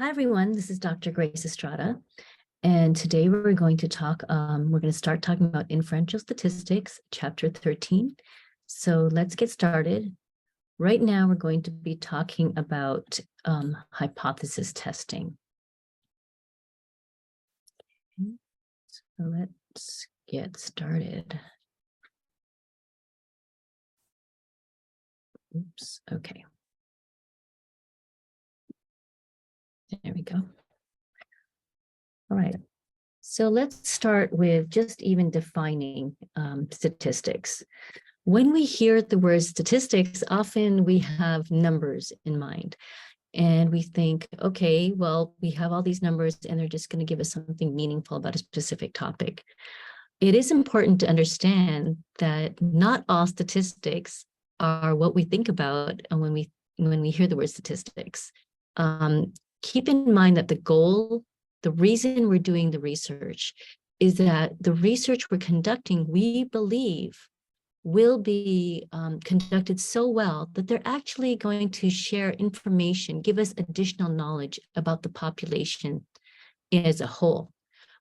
Hi, everyone. This is Dr. Grace Estrada. And today we're going to start talking about inferential statistics, chapter 13. So let's get started. Right now, we're going to be talking about hypothesis testing. Okay. So let's get started. Oops, okay. There we go. All right. So let's start with just even defining statistics. When we hear the word statistics, often we have numbers in mind. And we think, okay, well, we have all these numbers and they're just going to give us something meaningful about a specific topic. It is important to understand that not all statistics are what we think about when we hear the word statistics. Keep in mind that the reason we're doing the research is that the research we're conducting, we believe, will be conducted so well that they're actually going to share information, give us additional knowledge about the population as a whole.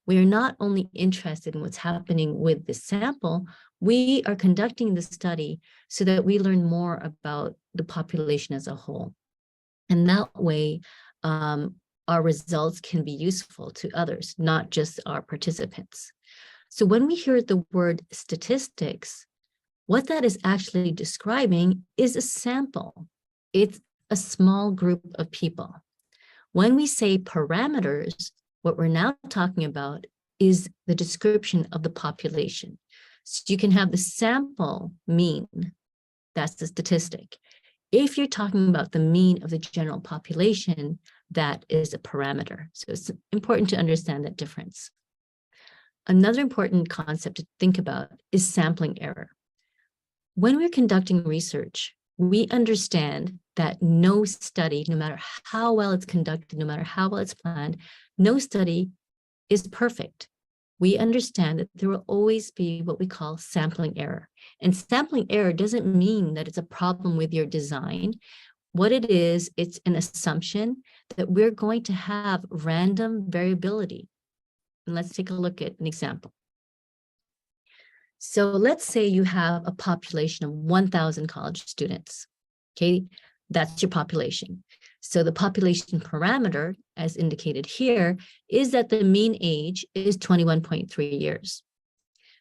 We are not only interested in what's happening with the sample, we are conducting the study so that we learn more about the population as a whole. And that way, our results can be useful to others, not just our participants. So when we hear the word statistics, what that is actually describing is a sample. It's a small group of people. When we say parameters, what we're now talking about is the description of the population. So you can have the sample mean, that's the statistic. If you're talking about the mean of the general population, that is a parameter. So it's important to understand that difference. Another important concept to think about is sampling error. When we're conducting research, we understand that no study, no matter how well it's conducted, no matter how well it's planned, no study is perfect. We understand that there will always be what we call sampling error. And sampling error doesn't mean that it's a problem with your design. What it is, it's an assumption that we're going to have random variability. And let's take a look at an example. So let's say you have a population of 1,000 college students, okay? That's your population. So the population parameter, as indicated here, is that the mean age is 21.3 years.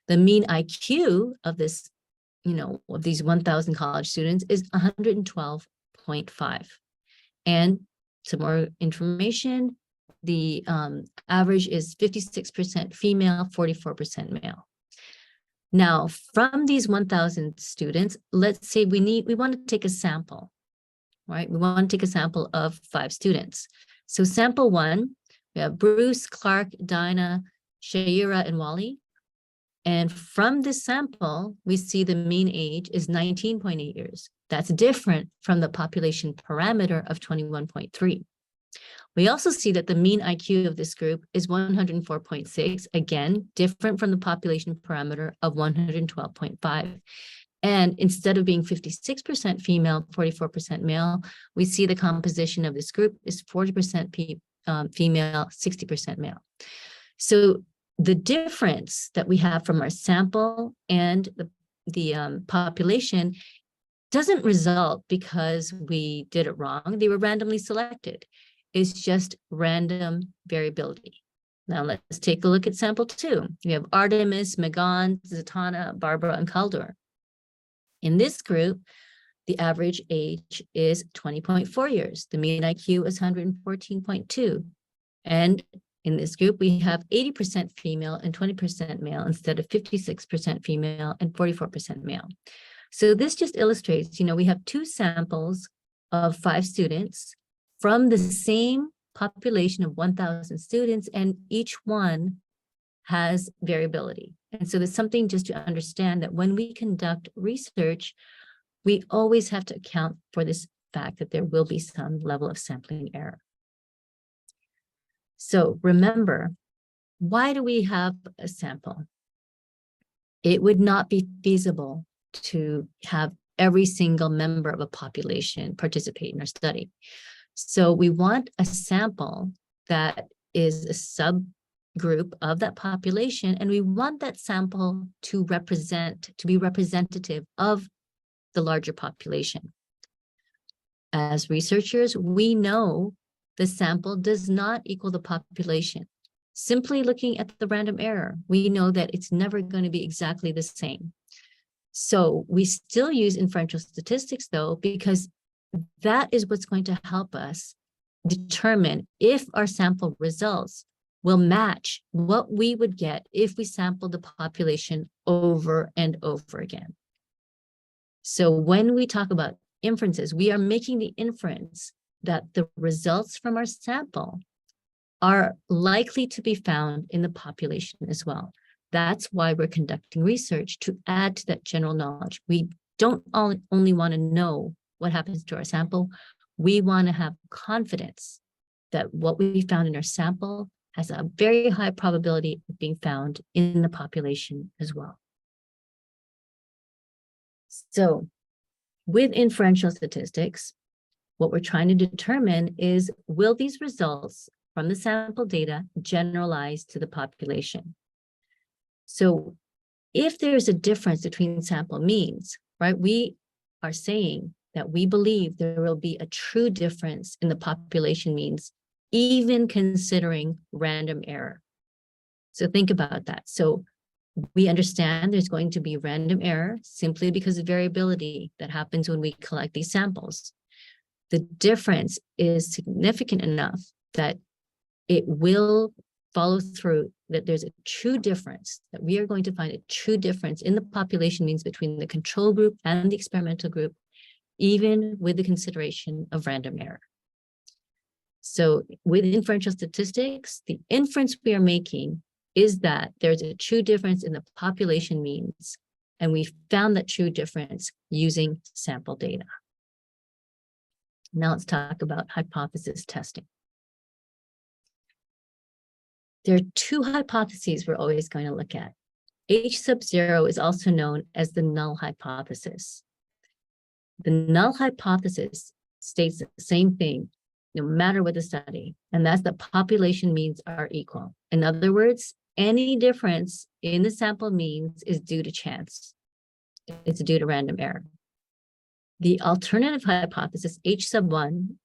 The mean IQ of this, of these 1,000 college students is 112.5. And some more information, the average is 56% female, 44% male. Now, from these 1,000 students, let's say we want to take a sample, right? We want to take a sample of 5 students. So sample 1, we have Bruce, Clark, Dinah, Shaira, and Wally. And from this sample, we see the mean age is 19.8 years. That's different from the population parameter of 21.3. We also see that the mean IQ of this group is 104.6, again, different from the population parameter of 112.5. And instead of being 56% female, 44% male, we see the composition of this group is 40% female, 60% male. So the difference that we have from our sample and the population doesn't result because we did it wrong. They were randomly selected. Is just random variability. Now let's take a look at sample 2. You have Artemis, Megan, Zatanna, Barbara, and Kaldor. In this group, the average age is 20.4 years. The mean IQ is 114.2. And in this group, we have 80% female and 20% male instead of 56% female and 44% male. So this just illustrates, we have 2 samples of 5 students from the same population of 1,000 students, and each one has variability. And so there's something just to understand that when we conduct research, we always have to account for this fact that there will be some level of sampling error. So remember, why do we have a sample? It would not be feasible to have every single member of a population participate in our study. So we want a sample that is a subgroup of that population, and we want that sample to be representative of the larger population. As researchers, we know the sample does not equal the population. Simply looking at the random error, we know that it's never going to be exactly the same. So we still use inferential statistics, though, because that is what's going to help us determine if our sample results will match what we would get if we sampled the population over and over again. So when we talk about inferences, we are making the inference that the results from our sample are likely to be found in the population as well. That's why we're conducting research, to add to that general knowledge. We don't only want to know what happens to our sample. We want to have confidence that what we found in our sample has a very high probability of being found in the population as well. So with inferential statistics, what we're trying to determine is, will these results from the sample data generalize to the population? So if there's a difference between sample means, right, we are saying that we believe there will be a true difference in the population means, even considering random error. So think about that. So we understand there's going to be random error simply because of variability that happens when we collect these samples. The difference is significant enough that it will follow through, that there's a true difference, that we are going to find a true difference in the population means between the control group and the experimental group, even with the consideration of random error. So with inferential statistics, the inference we are making is that there's a true difference in the population means, and we found that true difference using sample data. Now let's talk about hypothesis testing. There are two hypotheses we're always going to look at. H0 is also known as the null hypothesis. The null hypothesis states the same thing, no matter what the study, and that's that population means are equal. In other words, any difference in the sample means is due to chance. It's due to random error. The alternative hypothesis, H1,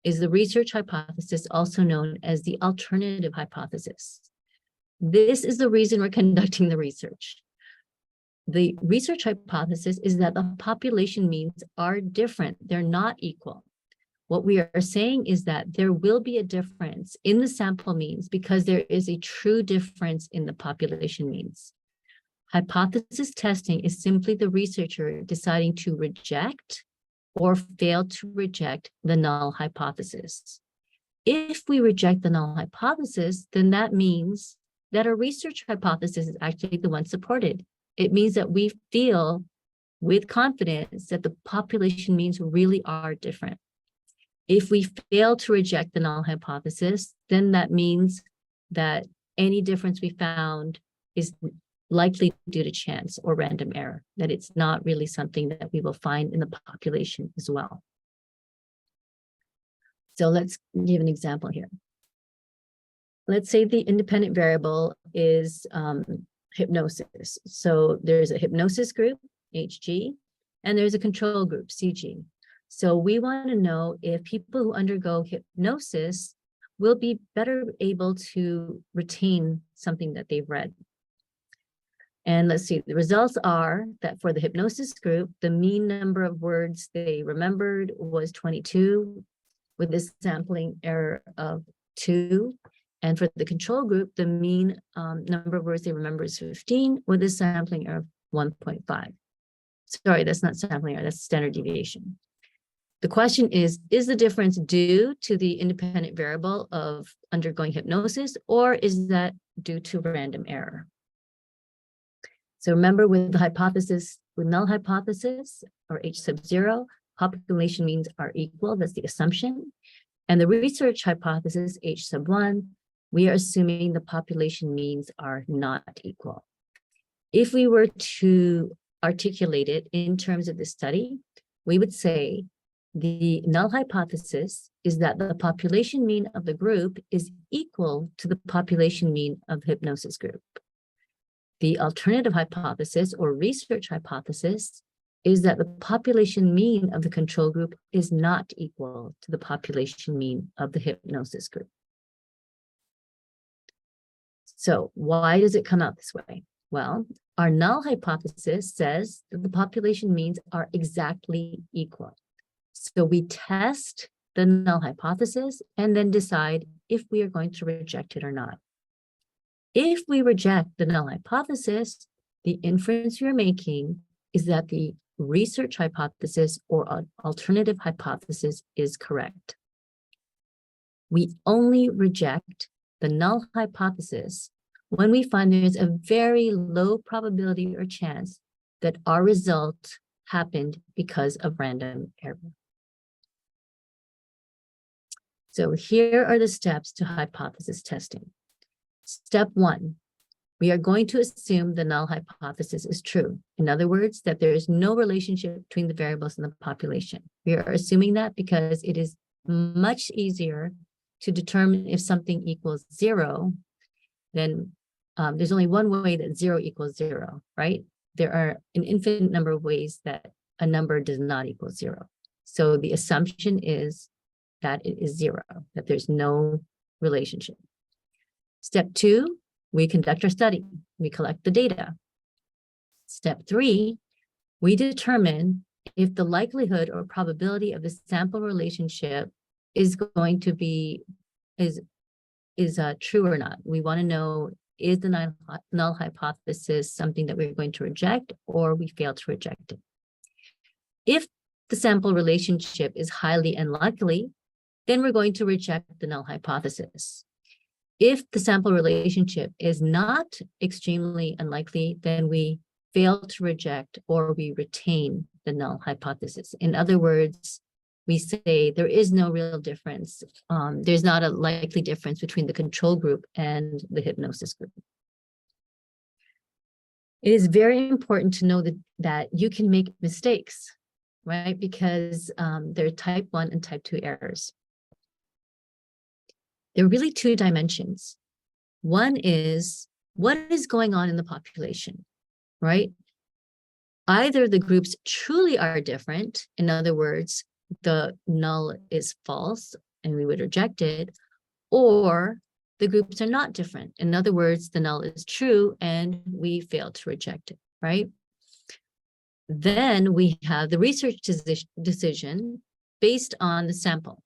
is the research hypothesis, also known as the alternative hypothesis. This is the reason we're conducting the research. The research hypothesis is that the population means are different. They're not equal. What we are saying is that there will be a difference in the sample means because there is a true difference in the population means. Hypothesis testing is simply the researcher deciding to reject or fail to reject the null hypothesis. If we reject the null hypothesis, then that means that our research hypothesis is actually the one supported. It means that we feel with confidence that the population means really are different. If we fail to reject the null hypothesis, then that means that any difference we found is likely due to chance or random error, that it's not really something that we will find in the population as well. So let's give an example here. Let's say the independent variable is hypnosis. So there's a hypnosis group, HG, and there's a control group, CG. So we want to know if people who undergo hypnosis will be better able to retain something that they've read. And let's see, the results are that for the hypnosis group, the mean number of words they remembered was 22, with a sampling error of 2. And for the control group, the mean number of words they remember is 15, with a sampling error of 1.5. Sorry, that's not sampling error, that's standard deviation. The question is the difference due to the independent variable of undergoing hypnosis, or is that due to random error? So remember, with the hypothesis, with null hypothesis, or H0, population means are equal, that's the assumption. And the research hypothesis, H1, we are assuming the population means are not equal. If we were to articulate it in terms of the study, we would say The null hypothesis is that the population mean of the group is equal to the population mean of the hypnosis group. The alternative hypothesis or research hypothesis is that the population mean of the control group is not equal to the population mean of the hypnosis group. So why does it come out this way? Well, our null hypothesis says that the population means are exactly equal. So we test the null hypothesis and then decide if we are going to reject it or not. If we reject the null hypothesis, the inference you're making is that the research hypothesis or alternative hypothesis is correct. We only reject the null hypothesis when we find there's a very low probability or chance that our result happened because of random error. So here are the steps to hypothesis testing. Step 1, we are going to assume the null hypothesis is true. In other words, that there is no relationship between the variables in the population. We are assuming that because it is much easier to determine if something equals 0, then there's only one way that 0 equals 0, right? There are an infinite number of ways that a number does not equal 0. So the assumption is that it is 0, that there's no relationship. Step 2, we conduct our study. We collect the data. Step 3, we determine if the likelihood or probability of the sample relationship is going to be, is true or not. We want to know, is the null hypothesis something that we're going to reject or we fail to reject it? If the sample relationship is highly unlikely, then we're going to reject the null hypothesis. If the sample relationship is not extremely unlikely, then we fail to reject or we retain the null hypothesis. In other words, we say there is no real difference. There's not a likely difference between the control group and the hypnosis group. It is very important to know that you can make mistakes, right? Because there are type 1 and type 2 errors. There are really 2 dimensions. One is what is going on in the population, right? Either the groups truly are different, in other words, the null is false and we would reject it, or the groups are not different. In other words, the null is true and we fail to reject it, right? Then we have the research decision based on the sample.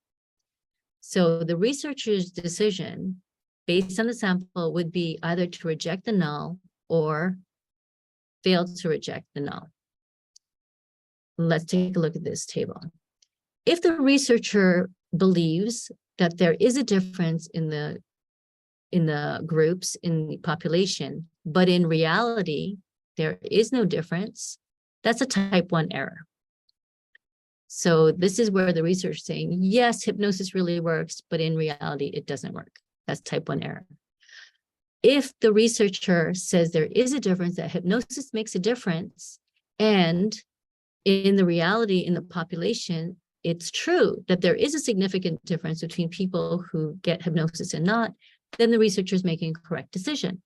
So the researcher's decision based on the sample would be either to reject the null or fail to reject the null. Let's take a look at this table. If the researcher believes that there is a difference in the groups in the population, but in reality, there is no difference, that's a type 1 error. So this is where the research is saying, yes, hypnosis really works, but in reality, it doesn't work. That's type 1 error. If the researcher says there is a difference, that hypnosis makes a difference, and in the reality in the population, it's true that there is a significant difference between people who get hypnosis and not, then the researcher is making a correct decision.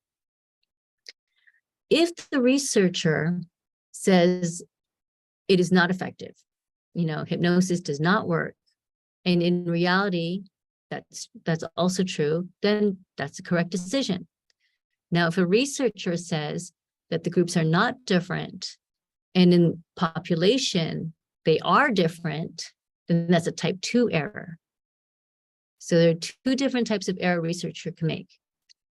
If the researcher says it is not effective, hypnosis does not work, and in reality, that's also true, then that's a correct decision. Now, if a researcher says that the groups are not different, and in population, they are different, then that's a type 2 error. So there are 2 different types of error a researcher can make.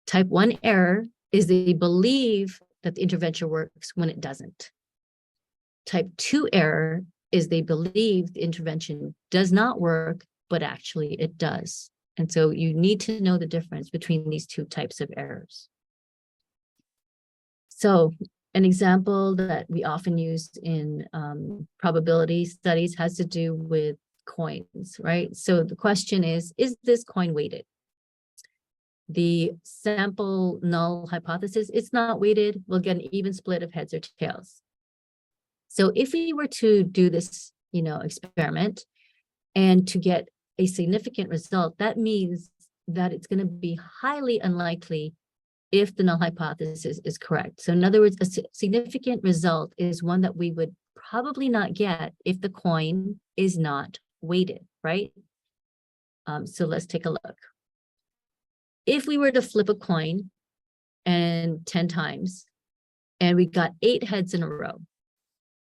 Type 1 error is they believe that the intervention works when it doesn't. Type 2 error is they believe the intervention does not work, but actually it does. And so you need to know the difference between these 2 types of errors. So an example that we often use in probability studies has to do with coins, right? So the question is this coin weighted? The sample null hypothesis, it's not weighted, we'll get an even split of heads or tails. So if we were to do this, experiment, And to get a significant result, that means that it's going to be highly unlikely if the null hypothesis is correct. So in other words, a significant result is one that we would probably not get if the coin is not weighted, right? So let's take a look. If we were to flip a coin and 10 times, and we got 8 heads in a row,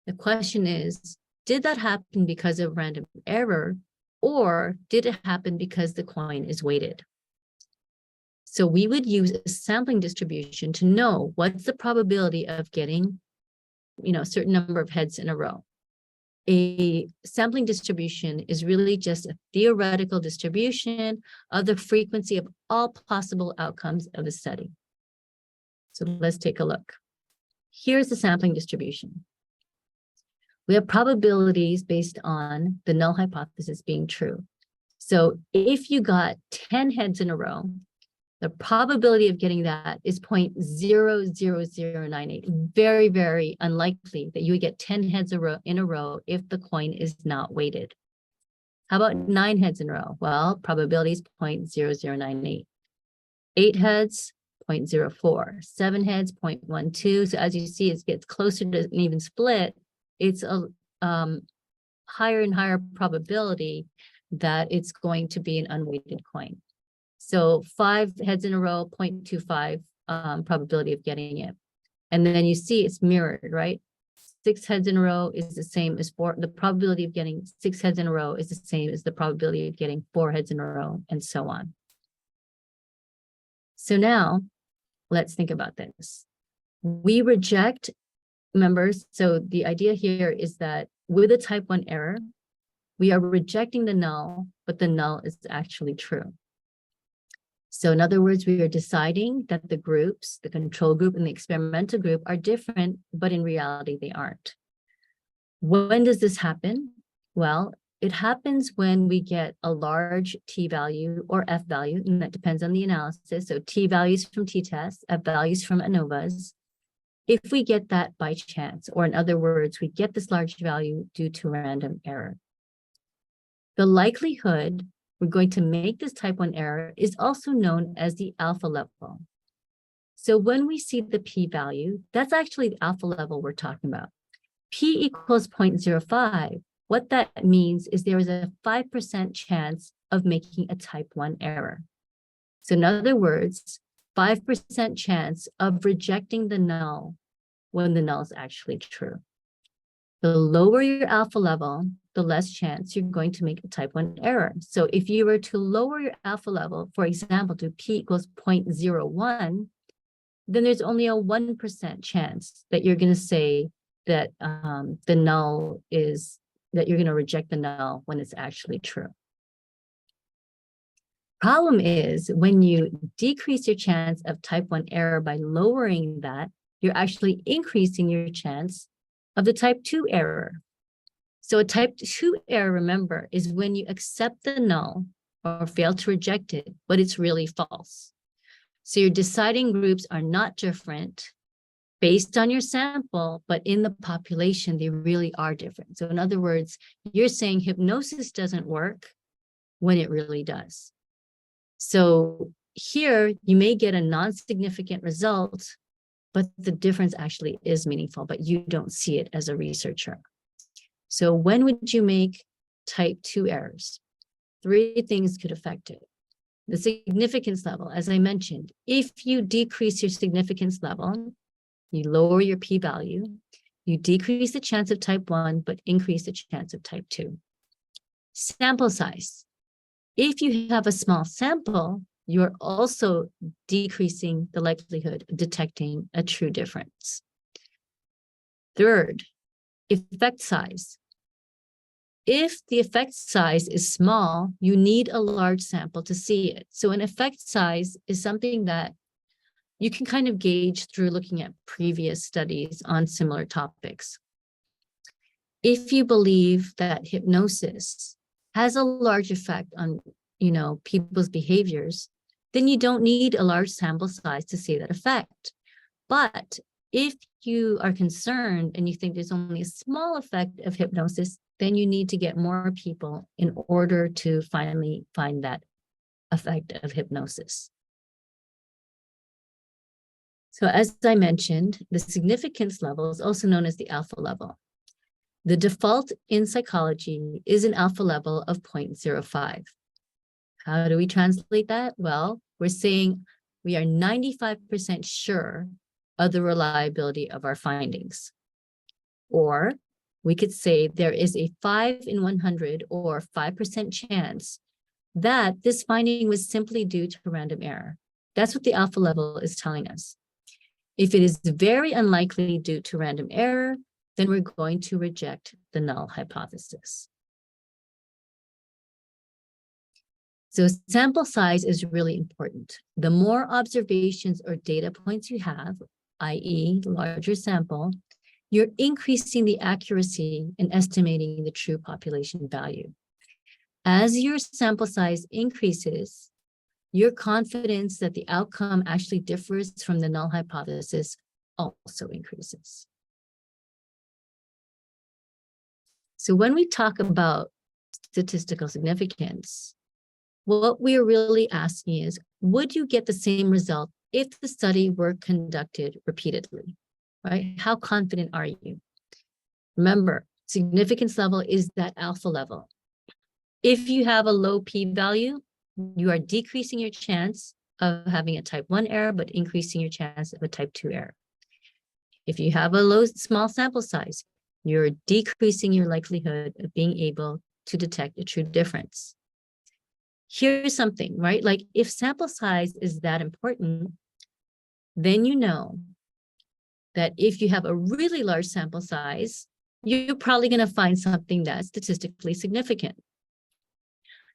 the question is, did that happen because of random error, or did it happen because the coin is weighted? So we would use a sampling distribution to know what's the probability of getting, a certain number of heads in a row. A sampling distribution is really just a theoretical distribution of the frequency of all possible outcomes of a study. So let's take a look. Here's the sampling distribution. We have probabilities based on the null hypothesis being true. So if you got 10 heads in a row, the probability of getting that is 0.00098. Very, very unlikely that you would get 10 heads in a row if the coin is not weighted. How about 9 heads in a row? Well, probability is 0.0098. 8 heads, 0.04. 7 heads, 0.12. So as you see, it gets closer to an even split. It's a higher and higher probability that it's going to be an unweighted coin. So 5 heads in a row, 0.25 probability of getting it. And then you see it's mirrored, right? 6 heads in a row is the same as 4. The probability of getting 6 heads in a row is the same as the probability of getting 4 heads in a row, and so on. So now let's think about this. We reject members. So the idea here is that with a type 1 error, we are rejecting the null, but the null is actually true. So in other words, we are deciding that the groups, the control group and the experimental group, are different, but in reality, they aren't. When does this happen? Well, it happens when we get a large t-value or f-value, and that depends on the analysis. So t-values from t-tests, f-values from ANOVAs. If we get that by chance, or in other words, we get this large value due to random error. The likelihood we're going to make this type 1 error is also known as the alpha level. So when we see the p-value, that's actually the alpha level we're talking about. P equals 0.05. What that means is there is a 5% chance of making a type 1 error. So in other words, 5% chance of rejecting the null when the null is actually true. The lower your alpha level, the less chance you're going to make a type 1 error. So if you were to lower your alpha level, for example, to p equals 0.01, then there's only a 1% chance that you're going to say that the null is, that you're going to reject the null when it's actually true. Problem is, when you decrease your chance of type 1 error by lowering that, you're actually increasing your chance of the type 2 error. So a type 2 error, remember, is when you accept the null or fail to reject it, but it's really false. So your deciding groups are not different based on your sample, but in the population, they really are different. So in other words, you're saying hypnosis doesn't work when it really does. So here you may get a non-significant result, but the difference actually is meaningful, but you don't see it as a researcher. So when would you make type 2 errors? 3 things could affect it. The significance level, as I mentioned, if you decrease your significance level, you lower your p-value, you decrease the chance of type 1, but increase the chance of type 2. Sample size. If you have a small sample, you're also decreasing the likelihood of detecting a true difference. Third, effect size. If the effect size is small, you need a large sample to see it. So an effect size is something that you can kind of gauge through looking at previous studies on similar topics. If you believe that hypnosis has a large effect on, people's behaviors, then you don't need a large sample size to see that effect. But if you are concerned and you think there's only a small effect of hypnosis, then you need to get more people in order to finally find that effect of hypnosis. So as I mentioned, the significance level is also known as the alpha level. The default in psychology is an alpha level of 0.05. How do we translate that? Well, we're saying we are 95% sure of the reliability of our findings. Or we could say there is a 5 in 100 or 5% chance that this finding was simply due to random error. That's what the alpha level is telling us. If it is very unlikely due to random error, then we're going to reject the null hypothesis. So sample size is really important. The more observations or data points you have, i.e. larger sample, you're increasing the accuracy in estimating the true population value. As your sample size increases, your confidence that the outcome actually differs from the null hypothesis also increases. So when we talk about statistical significance, what we're really asking is, would you get the same result if the study were conducted repeatedly, right? How confident are you? Remember, significance level is that alpha level. If you have a low p-value, you are decreasing your chance of having a type 1 error, but increasing your chance of a type 2 error. If you have a small sample size, you're decreasing your likelihood of being able to detect a true difference. Here's something, right? Like if sample size is that important, then you know that if you have a really large sample size, you're probably going to find something that's statistically significant.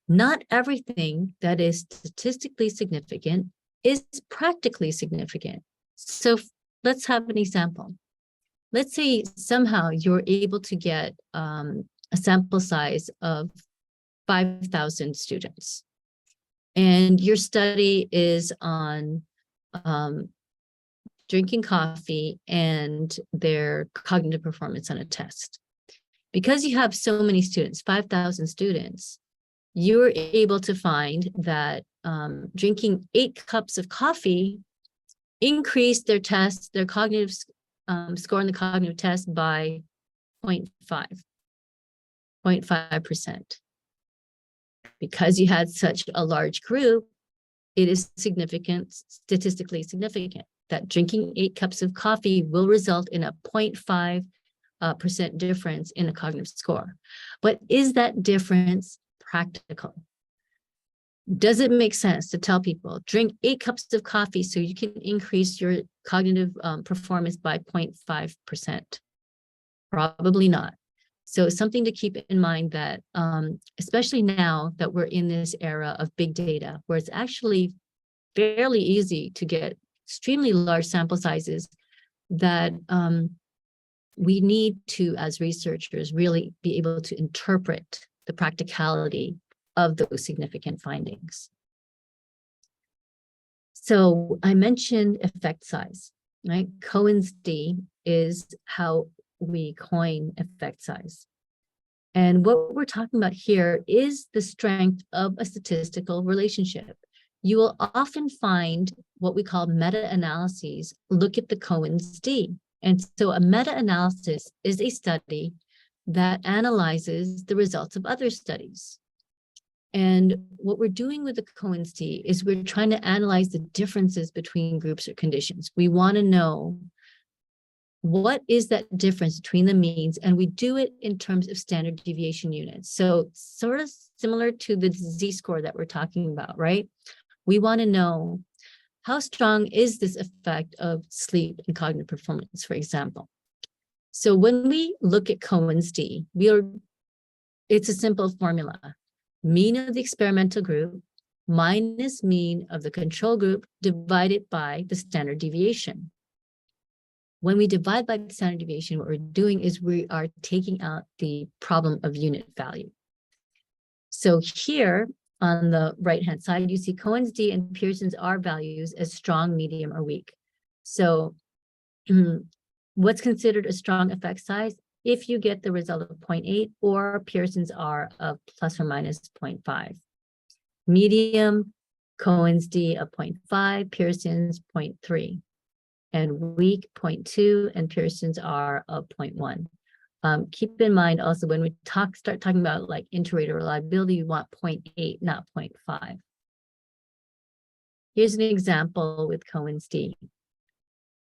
Not everything that is statistically significant is practically significant. So let's have an example. Let's say somehow you're able to get a sample size of 5,000 students, and your study is on drinking coffee and their cognitive performance on a test. Because you have so many students, 5,000 students, you're able to find that drinking 8 cups of coffee increased their test, their cognitive score on the cognitive test by 0.5%. Because you had such a large group, it is significant, statistically significant, that drinking 8 cups of coffee will result in a 0.5% difference in the cognitive score. But is that difference practical? Does it make sense to tell people, drink 8 cups of coffee so you can increase your cognitive performance by 0.5%? Probably not. So something to keep in mind that, especially now that we're in this era of big data, where it's actually fairly easy to get extremely large sample sizes, that we need to, as researchers, really be able to interpret the practicality of those significant findings. So I mentioned effect size, right? Cohen's d is how we coin effect size. And what we're talking about here is the strength of a statistical relationship. You will often find what we call meta-analyses look at the Cohen's d. And so a meta-analysis is a study that analyzes the results of other studies. And what we're doing with the Cohen's d is we're trying to analyze the differences between groups or conditions. We want to know what is that difference between the means, and we do it in terms of standard deviation units. So sort of similar to the z-score that we're talking about, right? We want to know how strong is this effect of sleep and cognitive performance, for example. So when we look at Cohen's d, it's a simple formula. Mean of the experimental group minus mean of the control group divided by the standard deviation. When we divide by the standard deviation, what we're doing is we are taking out the problem of unit value. So here on the right-hand side, you see Cohen's d and Pearson's R values as strong, medium, or weak. So what's considered a strong effect size? if you get the result of 0.8 or Pearson's R of plus or minus 0.5. Medium, Cohen's D of 0.5, Pearson's 0.3, and weak 0.2, and Pearson's R of 0.1. Keep in mind also when we start talking about like inter-rater reliability, you want 0.8, not 0.5. Here's an example with Cohen's D.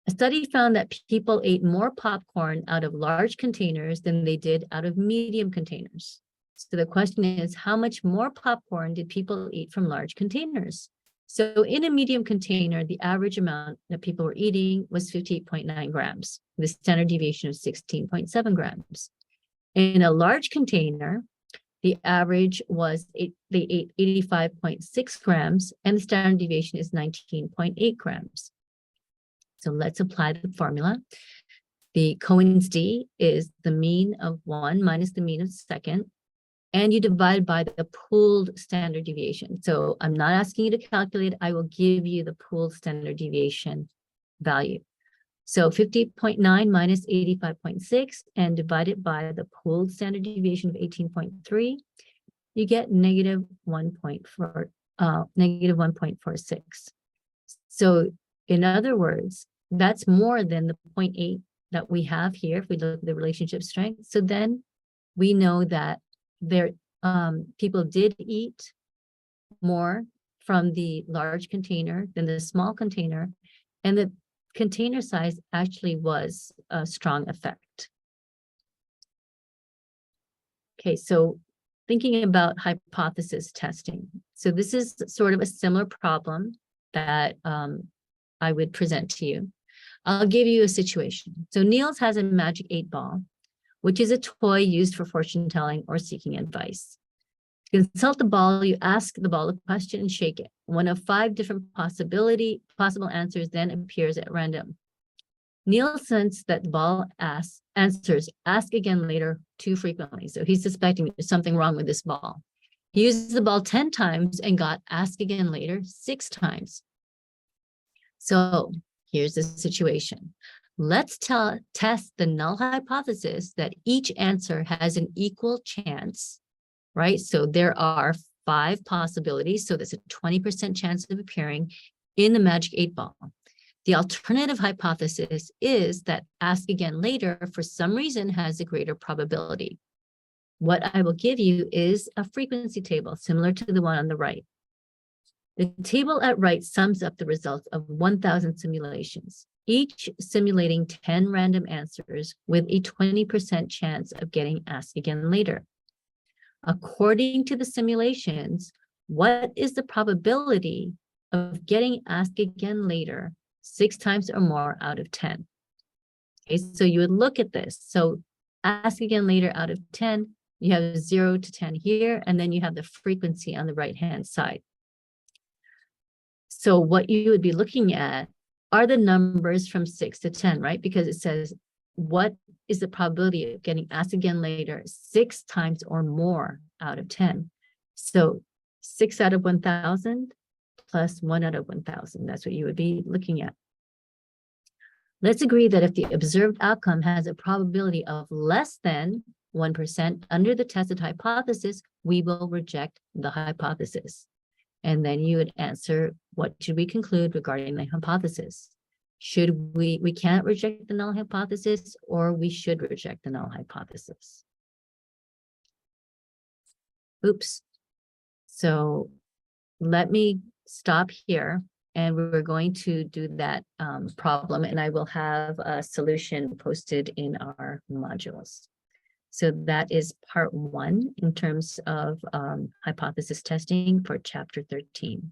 A study found that people ate more popcorn out of large containers than they did out of medium containers. So the question is, how much more popcorn did people eat from large containers? So in a medium container, the average amount that people were eating was 58.9 grams, the standard deviation of 16.7 grams. In a large container, the average was they ate 85.6 grams, and the standard deviation is 19.8 grams. So let's apply the formula. The Cohen's D is the mean of 1 minus the mean of second, and you divide by the pooled standard deviation. So I'm not asking you to calculate, I will give you the pooled standard deviation value. So 50.9 minus 85.6 and divide it by the pooled standard deviation of 18.3, you get negative 1.46. So in other words, that's more than the 0.8 that we have here if we look at the relationship strength. So then we know that people did eat more from the large container than the small container, and the container size actually was a strong effect. Okay, so thinking about hypothesis testing. So this is sort of a similar problem that I would present to you. I'll give you a situation. So Niels has a magic 8 ball, which is a toy used for fortune telling or seeking advice. To consult the ball, you ask the ball a question and shake it. One of 5 different possible answers then appears at random. Niels sensed that the ball answers ask again later too frequently. So he's suspecting there's something wrong with this ball. He used the ball 10 times and got ask again later 6 times. So here's the situation. Let's test the null hypothesis that each answer has an equal chance, right? So there are 5 possibilities. So that's a 20% chance of appearing in the magic 8 ball. The alternative hypothesis is that ask again later for some reason has a greater probability. What I will give you is a frequency table similar to the one on the right. The table at right sums up the results of 1,000 simulations, each simulating 10 random answers with a 20% chance of getting asked again later. According to the simulations, what is the probability of getting asked again later 6 times or more out of 10? Okay, so you would look at this. So ask again later out of 10, you have 0 to 10 here, and then you have the frequency on the right-hand side. So what you would be looking at are the numbers from 6 to 10, right? Because it says, what is the probability of getting asked again later 6 times or more out of 10? So 6 out of 1,000 plus 1 out of 1,000. That's what you would be looking at. Let's agree that if the observed outcome has a probability of less than 1% under the tested hypothesis, we will reject the hypothesis. And then you would answer, what should we conclude regarding the hypothesis? Should we can't reject the null hypothesis, or we should reject the null hypothesis? Oops. So let me stop here, and we're going to do that problem, and I will have a solution posted in our modules. So that is part 1 in terms of hypothesis testing for chapter 13.